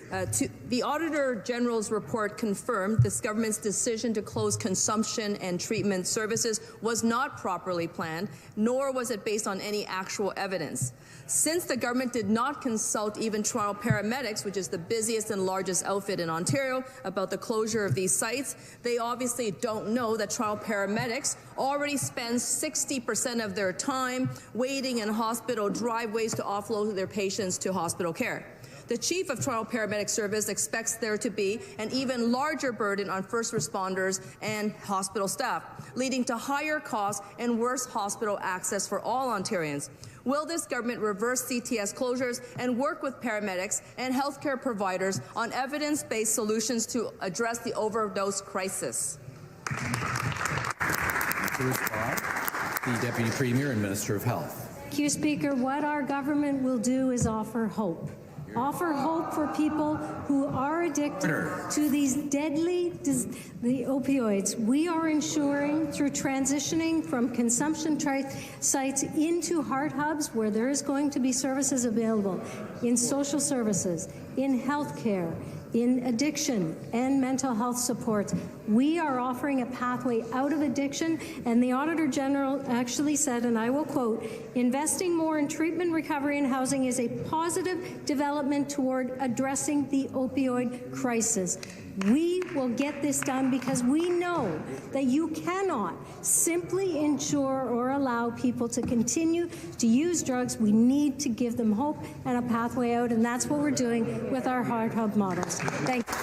The Auditor General's report confirmed this government's decision to close consumption and treatment services was not properly planned, nor was it based on any actual evidence. Since the government did not consult even Toronto Paramedics, which is the busiest and largest outfit in Ontario, about the closure of these sites, they obviously don't know that Toronto Paramedics already spends 60% of their time waiting in hospital driveways to offload their patients to hospital care. The Chief of Toronto Paramedic Service expects there to be an even larger burden on first responders and hospital staff, leading to higher costs and worse hospital access for all Ontarians. Will this government reverse CTS closures and work with paramedics and healthcare providers on evidence-based solutions to address the overdose crisis? To respond, the Deputy Premier and Minister of Health. Thank you, Speaker. What our government will do is offer hope. Offer hope for people who are addicted to these deadly the opioids. We are ensuring through transitioning from consumption sites into heart hubs where there is going to be services available in social services, in healthcare, in addiction and mental health supports. We are offering a pathway out of addiction, and the Auditor General actually said, and I will quote, investing more in treatment, recovery and housing is a positive development toward addressing the opioid crisis. We will get this done because we know that you cannot simply ensure or allow people to continue to use drugs. We need to give them hope and a pathway out, and that's what we're doing with our heart hub models. Thank you.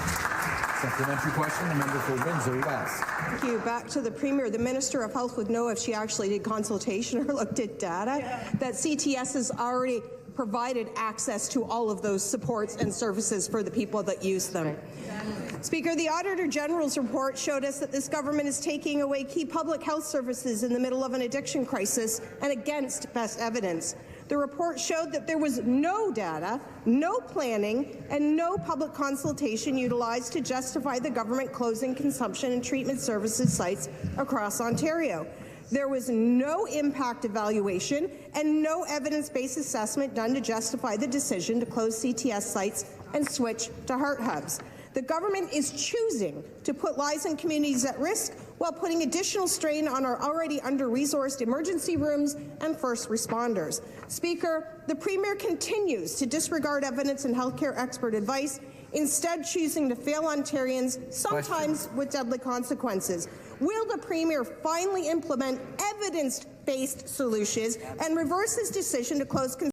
Supplementary question, the member for Windsor West. Thank you. Back to the Premier. The Minister of Health would know if she actually did consultation or looked at data that CTS has already provided access to all of those supports and services for the people that use them. Speaker, the Auditor General's report showed us that this government is taking away key public health services in the middle of an addiction crisis and against best evidence. The report showed that there was no data, no planning, and no public consultation utilized to justify the government closing consumption and treatment services sites across Ontario. There was no impact evaluation and no evidence-based assessment done to justify the decision to close CTS sites and switch to heart hubs. The government is choosing to put lives and communities at risk while putting additional strain on our already under-resourced emergency rooms and first responders. Speaker, the Premier continues to disregard evidence and healthcare expert advice, instead choosing to fail Ontarians, sometimes with deadly consequences. Will the Premier finally implement evidence-based solutions and reverse his decision to close